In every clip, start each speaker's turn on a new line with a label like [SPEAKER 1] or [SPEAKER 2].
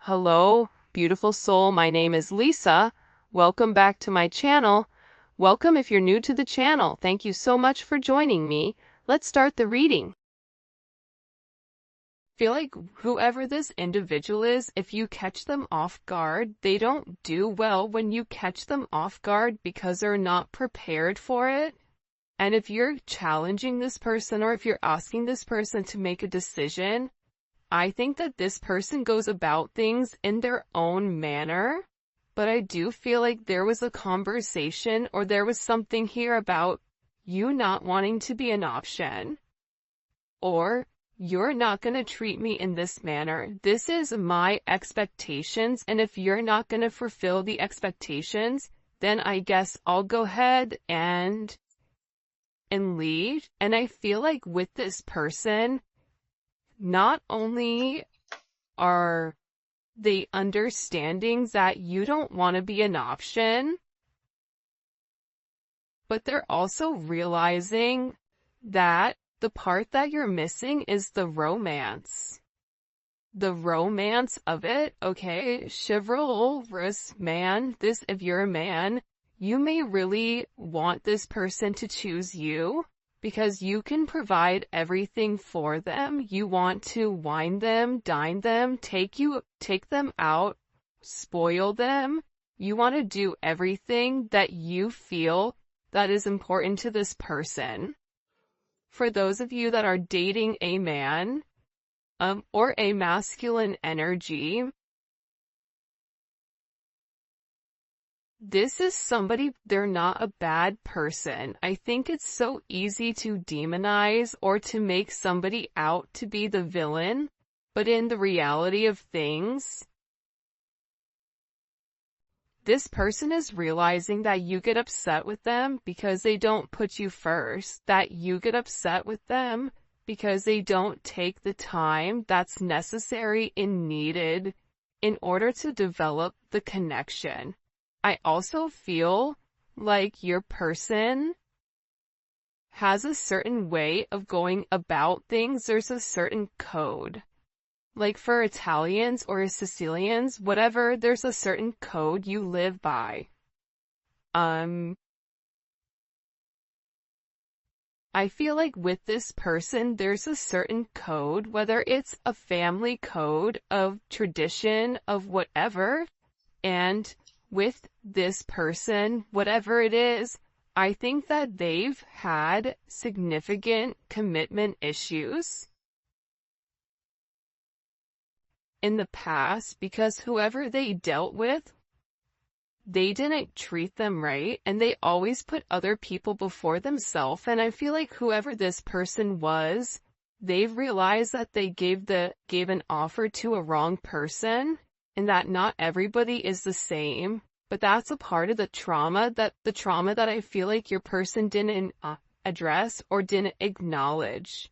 [SPEAKER 1] Hello, beautiful soul. My name is Lisa. Welcome back to my channel. Welcome if you're new to the channel. Thank you so much for joining me. Let's start the reading. Feel like whoever this individual is, if you catch them off guard, they don't do well when you catch them off guard because they're not prepared for it. And if you're challenging this person or if you're asking this person to make a decision, I think that this person goes about things in their own manner, but I do feel like there was a conversation or there was something here about you not wanting to be an option, or you're not going to treat me in this manner. This is my expectations, and if you're not going to fulfill the expectations, then I guess I'll go ahead and leave. And I feel like with this person, not only are they understanding that you don't want to be an option, but they're also realizing that the part that you're missing is the romance. The romance of it, okay? Chivalrous man, if you're a man, you may really want this person to choose you, because you can provide everything for them. You want to wine them, dine them, take them out, spoil them. You want to do everything that you feel that is important to this person. For those of you that are dating a man, or a masculine energy, this is somebody, they're not a bad person. I think it's so easy to demonize or to make somebody out to be the villain, but in the reality of things, this person is realizing that you get upset with them because they don't put you first, that you get upset with them because they don't take the time that's necessary and needed in order to develop the connection. I also feel like your person has a certain way of going about things. There's a certain code. Like for Italians or Sicilians, whatever, there's a certain code you live by. I feel like with this person, there's a certain code, whether it's a family code of tradition of whatever, and with this person, whatever it is, I think that they've had significant commitment issues in the past because whoever they dealt with, they didn't treat them right, and they always put other people before themselves. And I feel like whoever this person was, they've realized that they gave an offer to a wrong person, and that not everybody is the same, but that's a part of the trauma that I feel like your person didn't address or didn't acknowledge.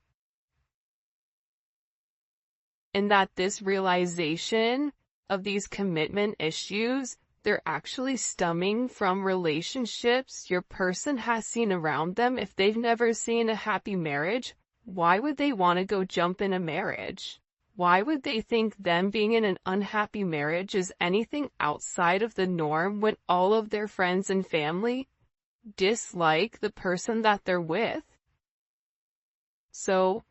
[SPEAKER 1] And that this realization of these commitment issues, they're actually stemming from relationships your person has seen around them. If they've never seen a happy marriage, why would they want to go jump in a marriage? Why would they think them being in an unhappy marriage is anything outside of the norm when all of their friends and family dislike the person that they're with? So,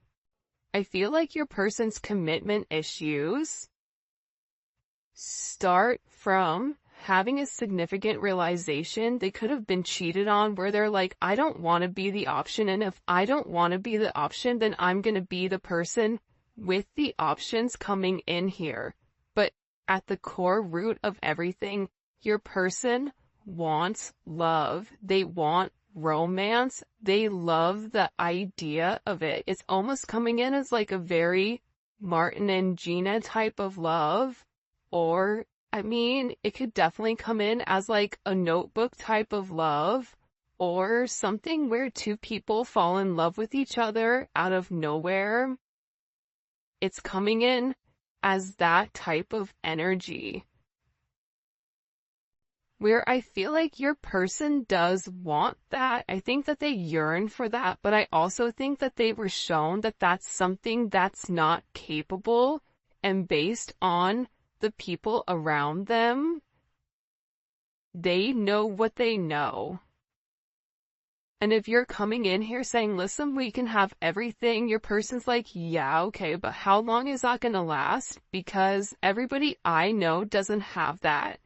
[SPEAKER 1] I feel like your person's commitment issues start from having a significant realization they could have been cheated on, where they're like, I don't want to be the option, and if I don't want to be the option, then I'm going to be the person with the options coming in here. But at the core root of everything, your person wants love. They want romance. They love the idea of it. It's almost coming in as like a very Martin and Gina type of love, or I mean, it could definitely come in as like a Notebook type of love, or something where two people fall in love with each other out of nowhere. It's coming in as that type of energy, where I feel like your person does want that. I think that they yearn for that, but I also think that they were shown that that's something that's not capable, and based on the people around them, they know what they know. And if you're coming in here saying, listen, we can have everything, your person's like, yeah, okay, but how long is that gonna last? Because everybody I know doesn't have that.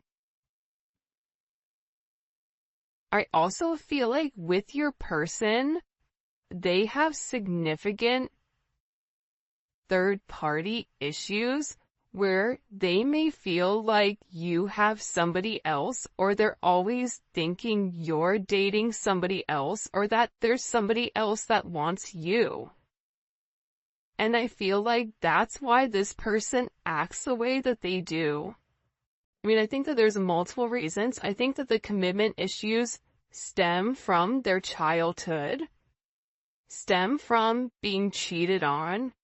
[SPEAKER 1] I also feel like with your person, they have significant third-party issues where they may feel like you have somebody else, or they're always thinking you're dating somebody else, or that there's somebody else that wants you. And I feel like that's why this person acts the way that they do. I mean, I think that there's multiple reasons. I think that the commitment issues stem from their childhood, stem from being cheated on,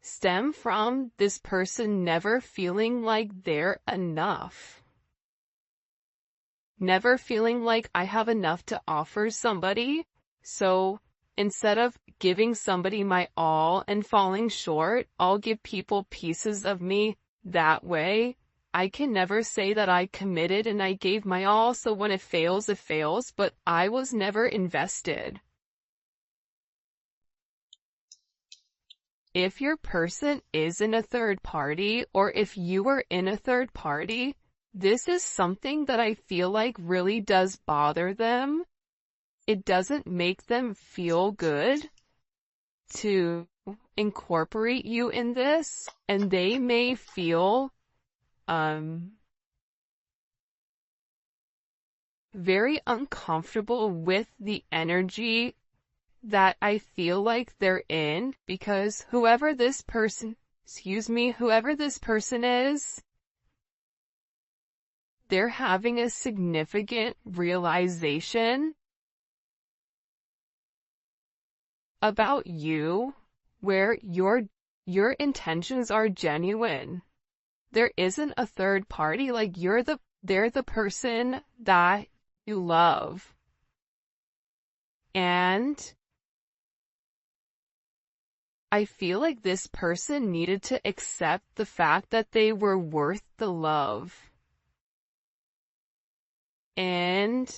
[SPEAKER 1] stem from this person never feeling like they're enough. Never feeling like I have enough to offer somebody, so instead of giving somebody my all and falling short, I'll give people pieces of me. That way, I can never say that I committed and I gave my all, so when it fails, but I was never invested. If your person is in a third party, or if you are in a third party, this is something that I feel like really does bother them. It doesn't make them feel good to incorporate you in this, and they may feel very uncomfortable with the energy that I feel like they're in, because whoever this person is, they're having a significant realization about you where your intentions are genuine. There isn't a third party, like they're the person that you love. And I feel like this person needed to accept the fact that they were worth the love. And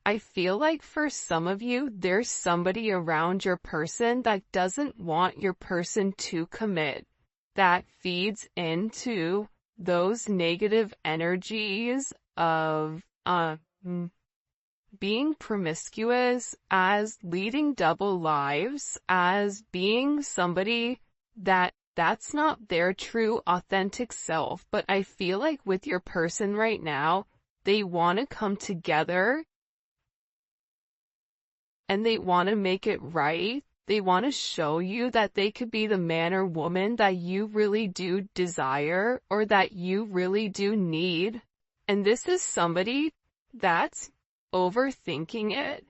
[SPEAKER 1] I feel like for some of you, there's somebody around your person that doesn't want your person to commit, that feeds into those negative energies of being promiscuous, as leading double lives, as being somebody that's not their true authentic self. But I feel like with your person right now, they want to come together and they want to make it right. They want to show you that they could be the man or woman that you really do desire, or that you really do need. And this is somebody that's overthinking it.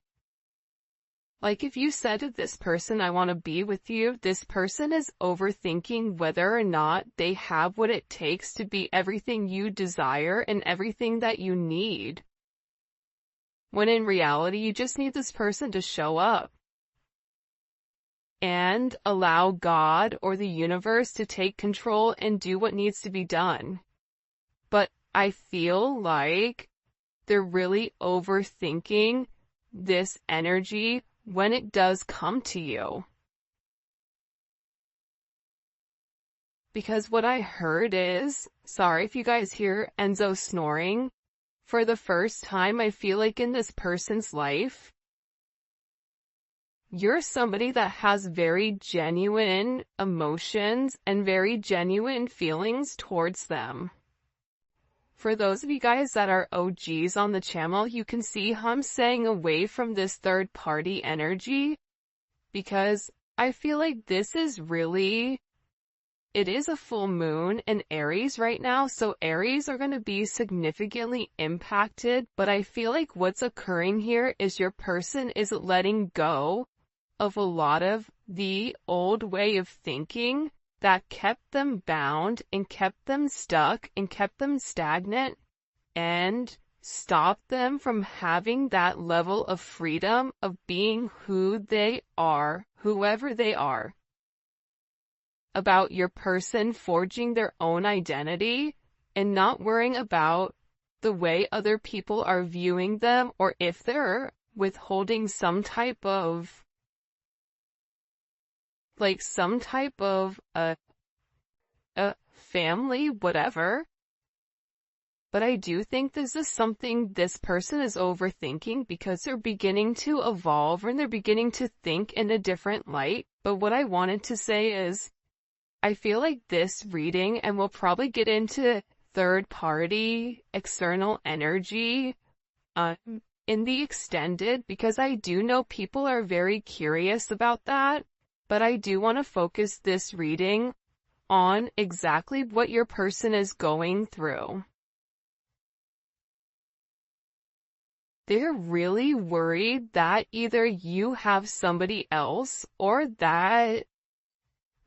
[SPEAKER 1] Like if you said to this person, I want to be with you, this person is overthinking whether or not they have what it takes to be everything you desire and everything that you need. When in reality, you just need this person to show up and allow God or the universe to take control and do what needs to be done. But I feel like they're really overthinking this energy when it does come to you. Because what I heard is, sorry if you guys hear Enzo snoring, for the first time I feel like in this person's life, you're somebody that has very genuine emotions and very genuine feelings towards them. For those of you guys that are OGs on the channel, you can see how I'm staying away from this third party energy, because I feel like this is really, it is a full moon in Aries right now, so Aries are going to be significantly impacted, but I feel like what's occurring here is your person is letting go of a lot of the old way of thinking that kept them bound and kept them stuck and kept them stagnant and stopped them from having that level of freedom of being who they are, whoever they are. about your person forging their own identity and not worrying about the way other people are viewing them, or if they're withholding some type of a family, whatever. But I do think this is something this person is overthinking because they're beginning to evolve and they're beginning to think in a different light. But what I wanted to say is, I feel like this reading, and we'll probably get into third party, external energy, in the extended, because I do know people are very curious about that. But I do want to focus this reading on exactly what your person is going through. They're really worried that either you have somebody else or that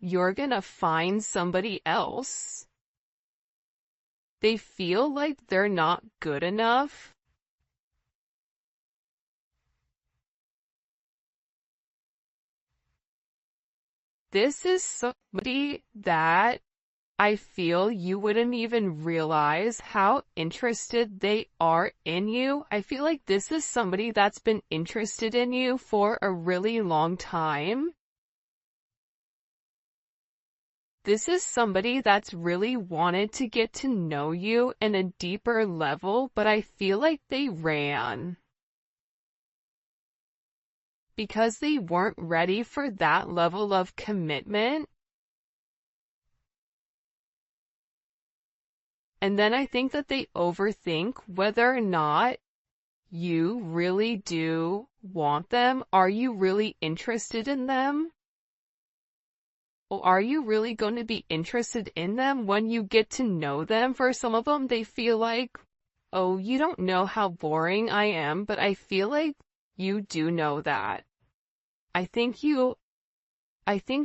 [SPEAKER 1] you're gonna find somebody else. They feel like they're not good enough. This is somebody that I feel you wouldn't even realize how interested they are in you. I feel like this is somebody that's been interested in you for a really long time. This is somebody that's really wanted to get to know you in a deeper level, but I feel like they ran because they weren't ready for that level of commitment. And then I think that they overthink whether or not you really do want them. Are you really interested in them? Or are you really going to be interested in them when you get to know them? For some of them, they feel like, oh, you don't know how boring I am, but I feel like you do know that. I think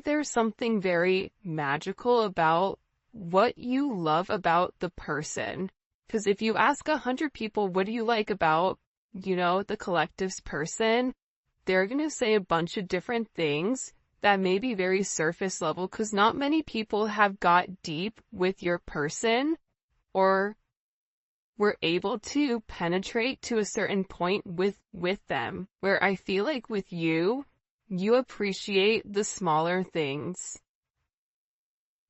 [SPEAKER 1] there's something very magical about what you love about the person. Because if you ask 100 people, what do you like about, the collective's person, they're going to say a bunch of different things that may be very surface level, because not many people have got deep with your person or were able to penetrate to a certain point with them, where I feel like with you, you appreciate the smaller things.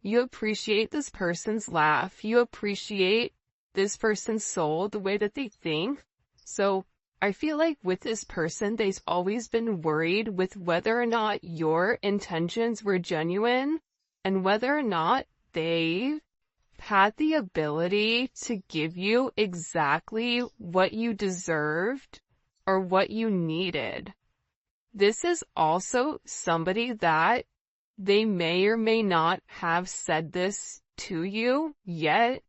[SPEAKER 1] You appreciate this person's laugh. You appreciate this person's soul, the way that they think. So I feel like with this person, they've always been worried with whether or not your intentions were genuine and whether or not they had the ability to give you exactly what you deserved or what you needed. This is also somebody that they may or may not have said this to you yet,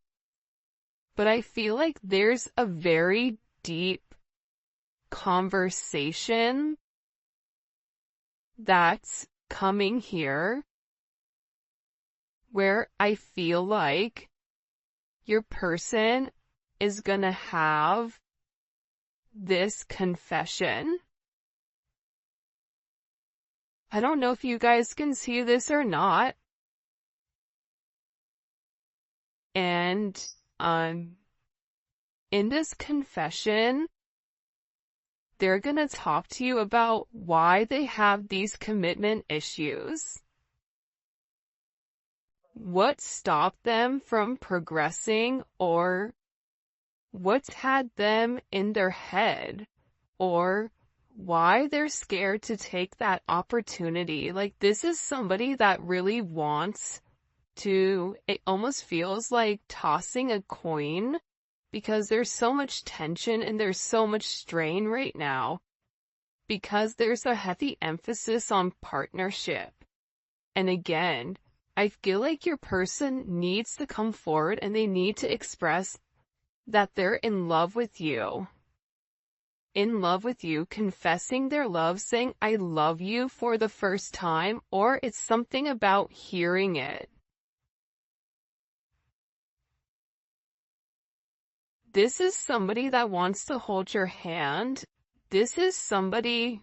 [SPEAKER 1] but I feel like there's a very deep conversation that's coming here where I feel like your person is gonna have this confession. I don't know if you guys can see this or not. And, in this confession, they're gonna talk to you about why they have these commitment issues. What stopped them from progressing, or what's had them in their head, or why they're scared to take that opportunity. Like, this is somebody that really wants to, it almost feels like tossing a coin, because there's so much tension and there's so much strain right now, because there's a heavy emphasis on partnership. And again, I feel like your person needs to come forward and they need to express that they're in love with you. In love with you, confessing their love, saying, I love you for the first time, or it's something about hearing it. This is somebody that wants to hold your hand. This is somebody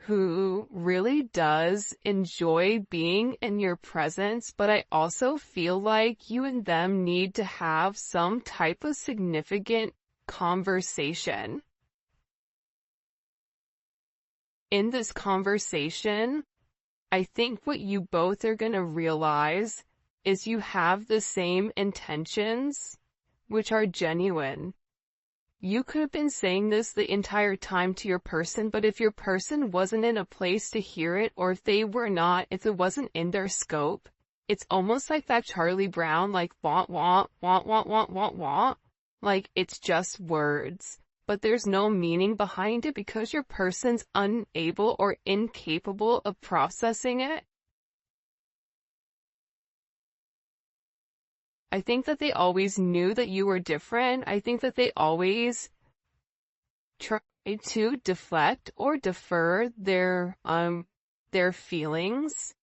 [SPEAKER 1] who really does enjoy being in your presence, but I also feel like you and them need to have some type of significant conversation. In this conversation, I think what you both are going to realize is you have the same intentions, which are genuine. You could have been saying this the entire time to your person, but if your person wasn't in a place to hear it, or if it wasn't in their scope, it's almost like that Charlie Brown, like, want, like, it's just words. But there's no meaning behind it because your person's unable or incapable of processing it. I think that they always knew that you were different. I think that they always tried to deflect or defer their feelings.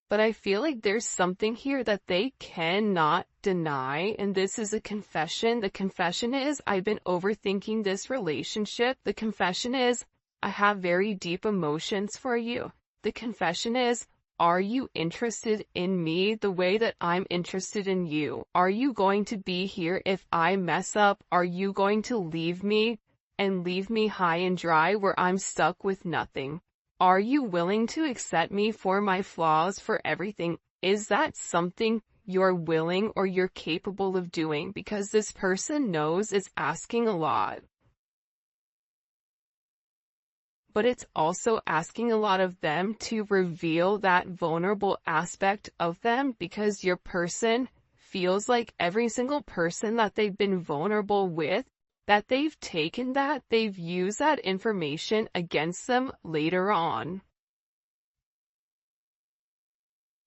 [SPEAKER 1] But I feel like there's something here that they cannot deny, and this is a confession. The confession is, I've been overthinking this relationship. The confession is, I have very deep emotions for you. The confession is, are you interested in me the way that I'm interested in you? Are you going to be here if I mess up? Are you going to leave me and leave me high and dry where I'm stuck with nothing? Are you willing to accept me for my flaws, for everything? Is that something you're willing or you're capable of doing? Because this person knows it's asking a lot. But it's also asking a lot of them to reveal that vulnerable aspect of them, because your person feels like every single person that they've been vulnerable with, that they've used that information against them later on.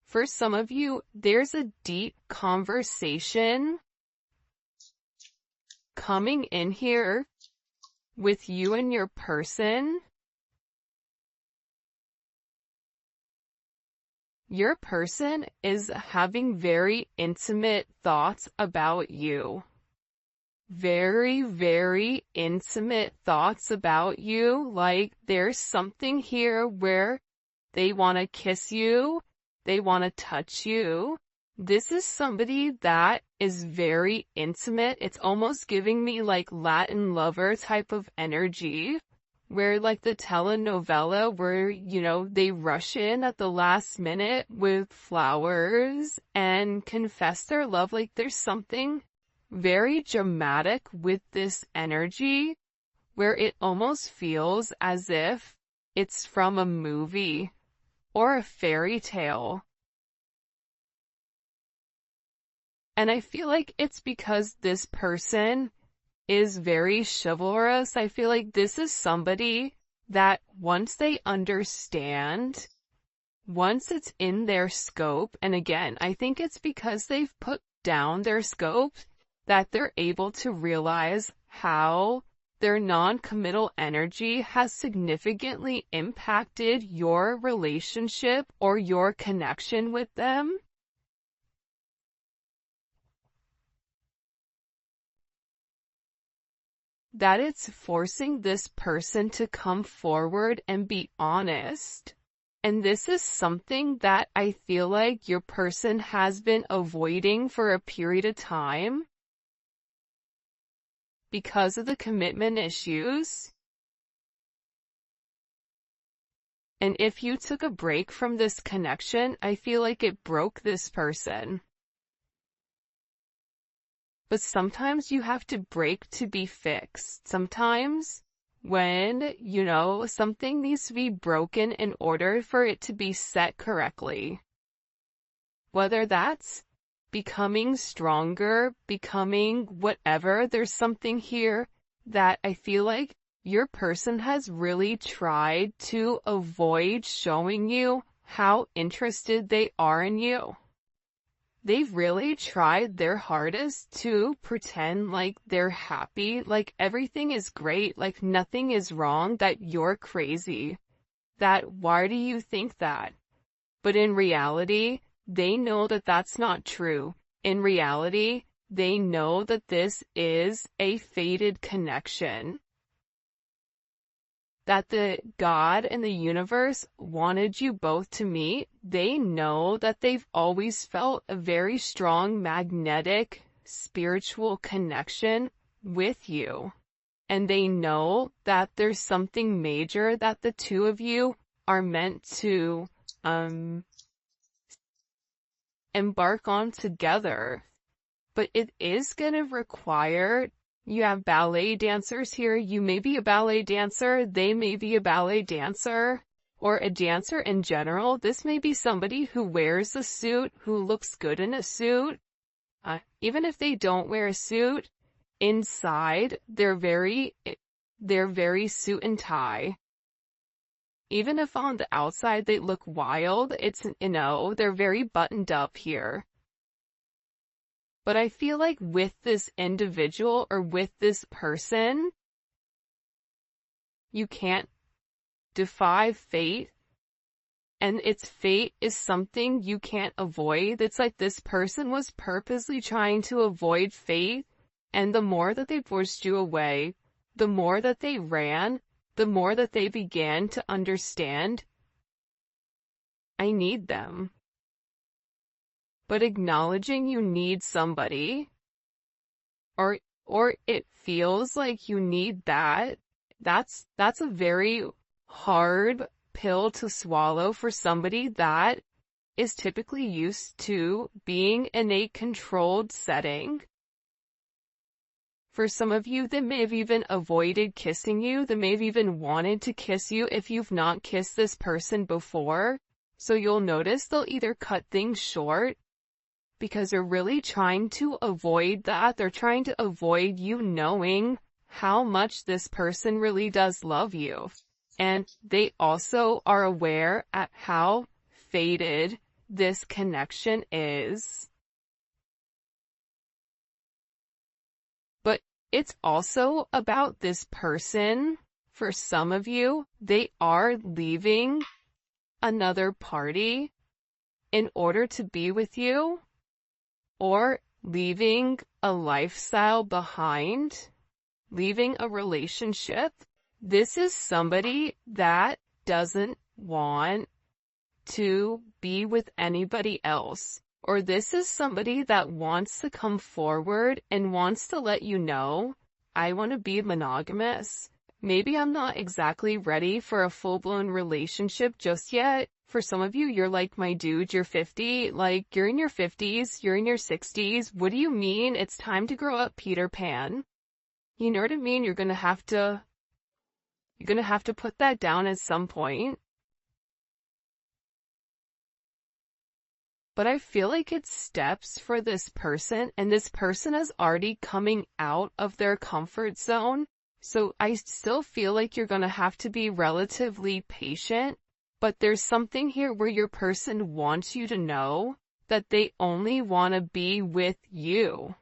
[SPEAKER 1] For some of you, there's a deep conversation coming in here with you and your person. Your person is having very intimate thoughts about you. Very, very intimate thoughts about you. Like, there's something here where they want to kiss you, they want to touch you. This is somebody that is very intimate. It's almost giving me like Latin lover type of energy, where like the telenovela where, they rush in at the last minute with flowers and confess their love. Like, there's something very dramatic with this energy where it almost feels as if it's from a movie or a fairy tale. And I feel like it's because this person is very chivalrous. I feel like this is somebody that once they understand, once it's in their scope, and again, I think it's because they've put down their scope, that they're able to realize how their non-committal energy has significantly impacted your relationship or your connection with them. That it's forcing this person to come forward and be honest. And this is something that I feel like your person has been avoiding for a period of time because of the commitment issues. And if you took a break from this connection, I feel like it broke this person. But sometimes you have to break to be fixed. Sometimes when, something needs to be broken in order for it to be set correctly. Whether that's becoming stronger, becoming whatever, there's something here that I feel like your person has really tried to avoid showing you how interested they are in you. They've really tried their hardest to pretend like they're happy, like everything is great, like nothing is wrong, that you're crazy. That why do you think that? But in reality, they know that that's not true. In reality, they know that this is a fated connection. that the God and the universe wanted you both to meet. They know that they've always felt a very strong magnetic spiritual connection with you. And they know that there's something major that the two of you are meant to embark on together. But it is going to require, you have ballet dancers here, you may be a ballet dancer, they may be a ballet dancer, or a dancer in general. This may be somebody who wears a suit, who looks good in a suit. Even if they don't wear a suit, inside, they're very suit and tie. Even if on the outside they look wild, they're very buttoned up here. But I feel like with this individual or with this person, you can't defy fate. And its fate is something you can't avoid. It's like this person was purposely trying to avoid fate. And the more that they pushed you away, the more that they ran, the more that they began to understand, I need them. But acknowledging you need somebody, or it feels like you need that's a very hard pill to swallow for somebody that is typically used to being in a controlled setting. For some of you, they may have even avoided kissing you. They may have even wanted to kiss you if you've not kissed this person before. So you'll notice they'll either cut things short because they're really trying to avoid that. They're trying to avoid you knowing how much this person really does love you. And they also are aware at how faded this connection is. But it's also about this person. For some of you, they are leaving another party in order to be with you, or leaving a lifestyle behind, leaving a relationship. This is somebody that doesn't want to be with anybody else. Or this is somebody that wants to come forward and wants to let you know, I want to be monogamous. Maybe I'm not exactly ready for a full-blown relationship just yet. For some of you, you're like, my dude, you're 50, like, you're in your 50s, you're in your 60s. What do you mean it's time to grow up, Peter Pan? You know what I mean? You're gonna have to put that down at some point. But I feel like it's steps for this person, and this person is already coming out of their comfort zone. So I still feel like you're gonna have to be relatively patient. But there's something here where your person wants you to know that they only want to be with you.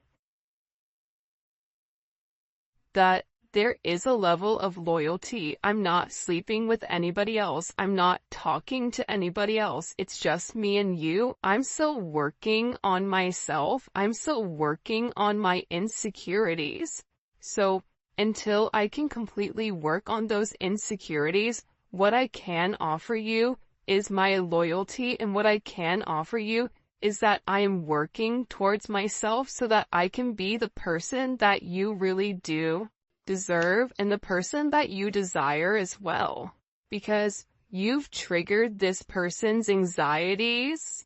[SPEAKER 1] That there is a level of loyalty. I'm not sleeping with anybody else. I'm not talking to anybody else. It's just me and you. I'm still working on myself. I'm still working on my insecurities. So until I can completely work on those insecurities, what I can offer you is my loyalty, and what I can offer you is that I am working towards myself so that I can be the person that you really do deserve and the person that you desire as well. Because you've triggered this person's anxieties.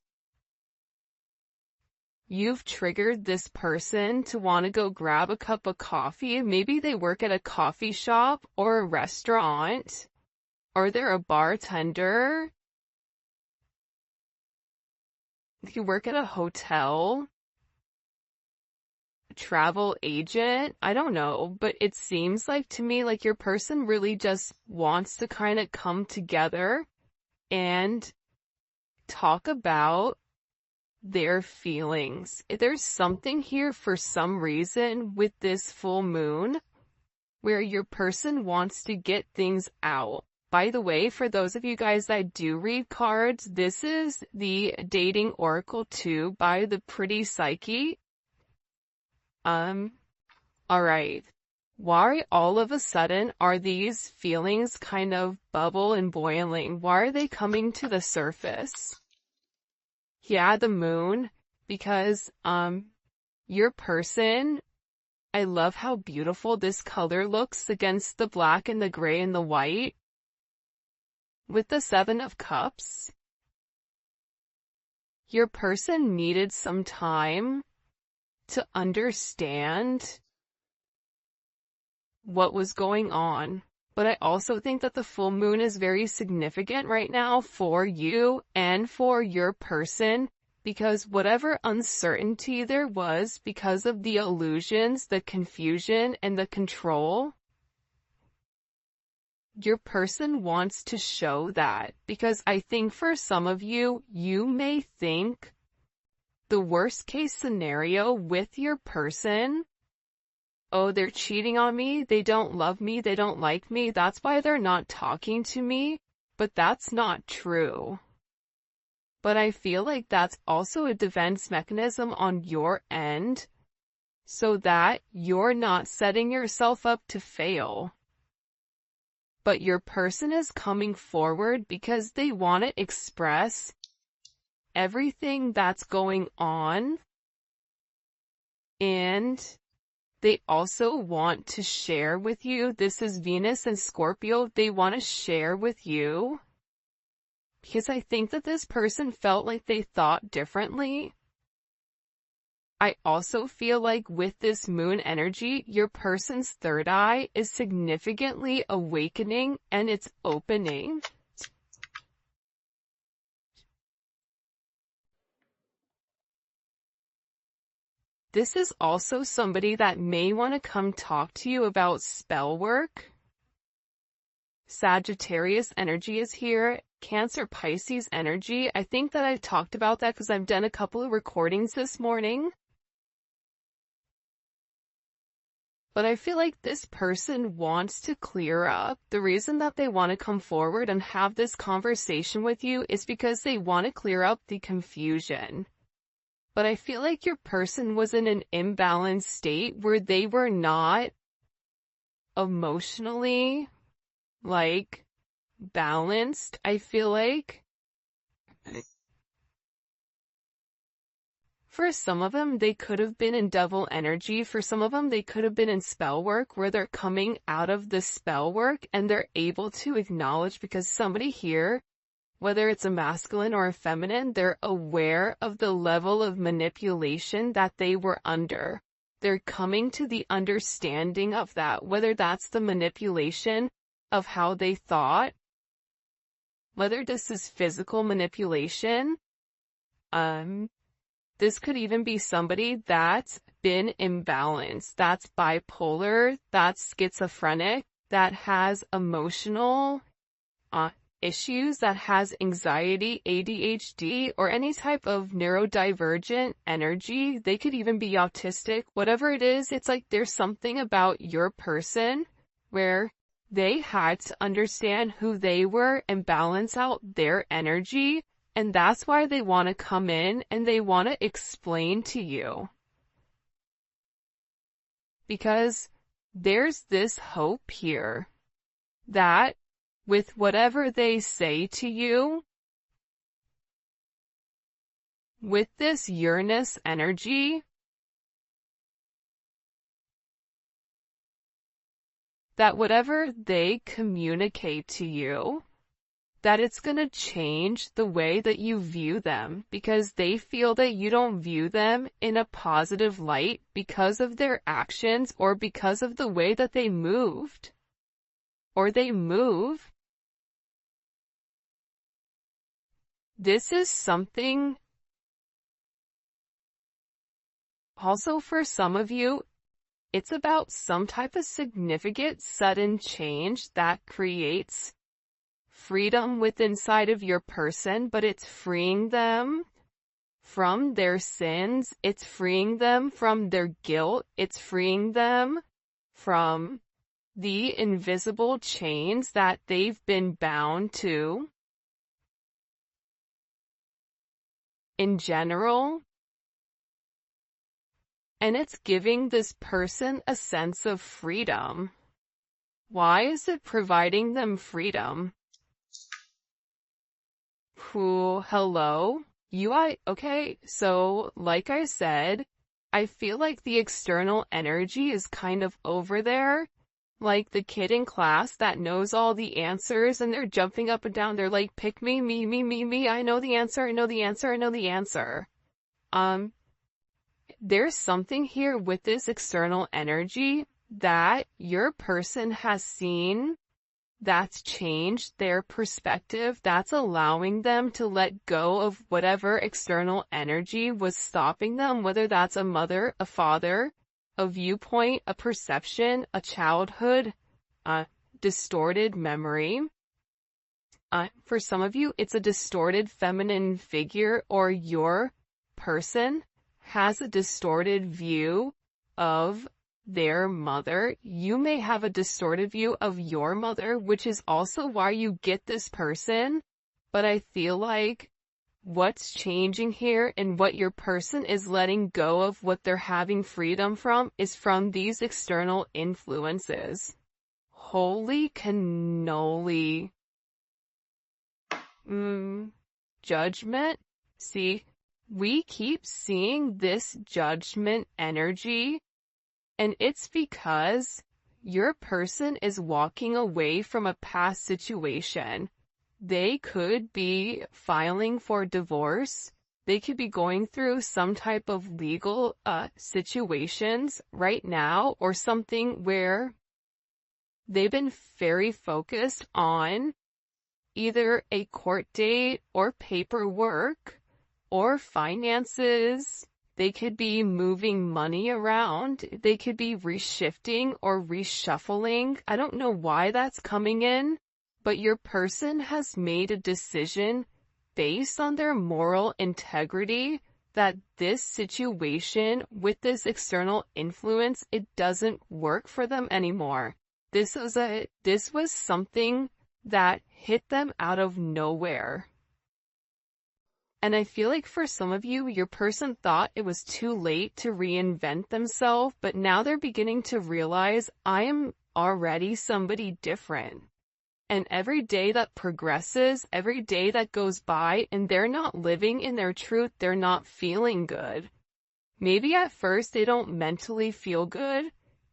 [SPEAKER 1] You've triggered this person to want to go grab a cup of coffee. Maybe they work at a coffee shop or a restaurant. Or they're a bartender. You work at a hotel. A travel agent. I don't know, but it seems like to me like your person really just wants to kind of come together and talk about their feelings. There's something here for some reason with this full moon where your person wants to get things out. By the way, for those of you guys that do read cards, this is the Dating Oracle 2 by the Pretty Psyche. Alright. Why all of a sudden are these feelings kind of bubble and boiling? Why are they coming to the surface? Yeah, the moon, because, your person, I love how beautiful this color looks against the black and the gray and the white. With the Seven of Cups, your person needed some time to understand what was going on. But I also think that the full moon is very significant right now for you and for your person, because whatever uncertainty there was because of the illusions, the confusion, and the control, your person wants to show that. Because I think for some of you, you may think the worst case scenario with your person, oh, they're cheating on me, they don't love me, they don't like me, that's why they're not talking to me. But that's not true. But I feel like that's also a defense mechanism on your end, so that you're not setting yourself up to fail. But your person is coming forward because they want to express everything that's going on, and they also want to share with you. This is Venus and Scorpio. They want to share with you because I think that this person felt like they thought differently. I also feel like with this moon energy, your person's third eye is significantly awakening and it's opening. This is also somebody that may want to come talk to you about spell work. Sagittarius energy is here. Cancer, Pisces energy. I think that I've talked about that because I've done a couple of recordings this morning. But I feel like this person wants to clear up. The reason that they want to come forward and have this conversation with you is because they want to clear up the confusion. But I feel like your person was in an imbalanced state where they were not emotionally, balanced. I feel like for some of them, they could have been in devil energy. For some of them, they could have been in spell work where they're coming out of the spell work and they're able to acknowledge, because somebody here, whether it's a masculine or a feminine, they're aware of the level of manipulation that they were under. They're coming to the understanding of that, whether that's the manipulation of how they thought, whether this is physical manipulation. This could even be somebody that's been imbalanced, that's bipolar, that's schizophrenic, that has emotional issues, that has anxiety, ADHD, or any type of neurodivergent energy. They could even be autistic. Whatever it is, it's like there's something about your person where they had to understand who they were and balance out their energy, and that's why they want to come in and they want to explain to you. Because there's this hope here that with whatever they say to you, with this Uranus energy, that whatever they communicate to you, that it's going to change the way that you view them, because they feel that you don't view them in a positive light because of their actions or because of the way that they moved or they move. This is something also for some of you. It's about some type of significant sudden change that creates freedom within inside of your person, but it's freeing them from their sins, it's freeing them from their guilt, it's freeing them from the invisible chains that they've been bound to. In general, and it's giving this person a sense of freedom. Why is it providing them freedom? Hello? Okay, so like I said, I feel like the external energy is kind of over there, like the kid in class that knows all the answers and they're jumping up and down. They're like, pick me, me, I know the answer, I know the answer, I know the answer. There's something here with this external energy that your person has seen that's changed their perspective, that's allowing them to let go of whatever external energy was stopping them, whether that's a mother, a father, a viewpoint, a perception, a childhood, a distorted memory. For some of you, it's a distorted feminine figure, or your person has a distorted view of their mother. You may have a distorted view of your mother, which is also why you get this person. But I feel like what's changing here and what your person is letting go of, what they're having freedom from, is from these external influences. Holy cannoli. Judgment. See, we keep seeing this judgment energy, and it's because your person is walking away from a past situation. They could be filing for divorce. They could be going through some type of legal situations right now, or something where they've been very focused on either a court date or paperwork or finances. They could be moving money around. They could be reshifting or reshuffling. I don't know why that's coming in, but your person has made a decision based on their moral integrity that this situation with this external influence, it doesn't work for them anymore. This was something that hit them out of nowhere. And I feel like for some of you, your person thought it was too late to reinvent themselves, but now they're beginning to realize, I am already somebody different. And every day that progresses, every day that goes by, and they're not living in their truth, they're not feeling good. Maybe at first they don't mentally feel good,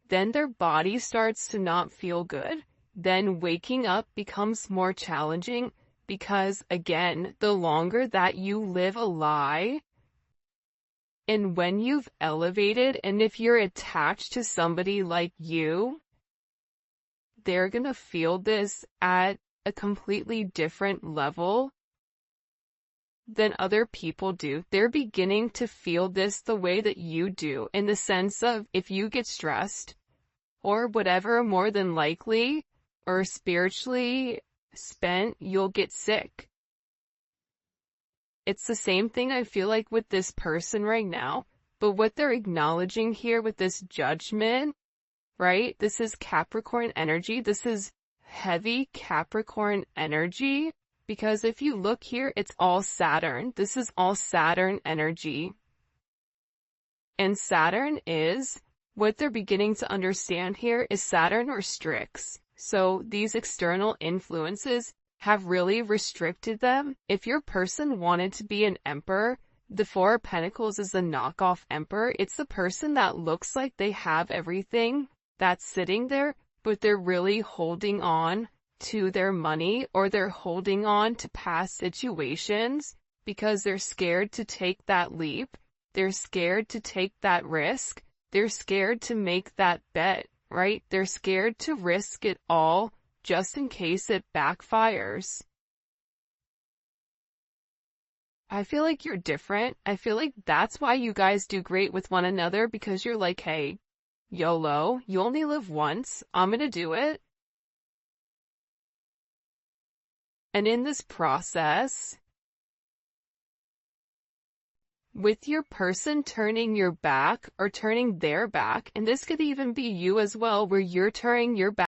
[SPEAKER 1] then their body starts to not feel good. Then waking up becomes more challenging because, again, the longer that you live a lie, and when you've elevated, and if you're attached to somebody like you, they're gonna feel this at a completely different level than other people do. They're beginning to feel this the way that you do, in the sense of, if you get stressed or whatever, more than likely, or spiritually spent, you'll get sick. It's the same thing I feel like with this person right now, but what they're acknowledging here with this judgment, right? This is Capricorn energy. This is heavy Capricorn energy, because if you look here, it's all Saturn. This is all Saturn energy. And Saturn is, what they're beginning to understand here is Saturn restricts. So these external influences have really restricted them. If your person wanted to be an emperor, the Four of Pentacles is the knockoff emperor. It's the person that looks like they have everything that's sitting there, but they're really holding on to their money, or they're holding on to past situations because they're scared to take that leap. They're scared to take that risk. They're scared to make that bet, right? They're scared to risk it all just in case it backfires. I feel like you're different. I feel like that's why you guys do great with one another, because you're like, hey, YOLO, you only live once. I'm gonna do it. And in this process, with your person turning your back or turning their back, and this could even be you as well, where you're turning your back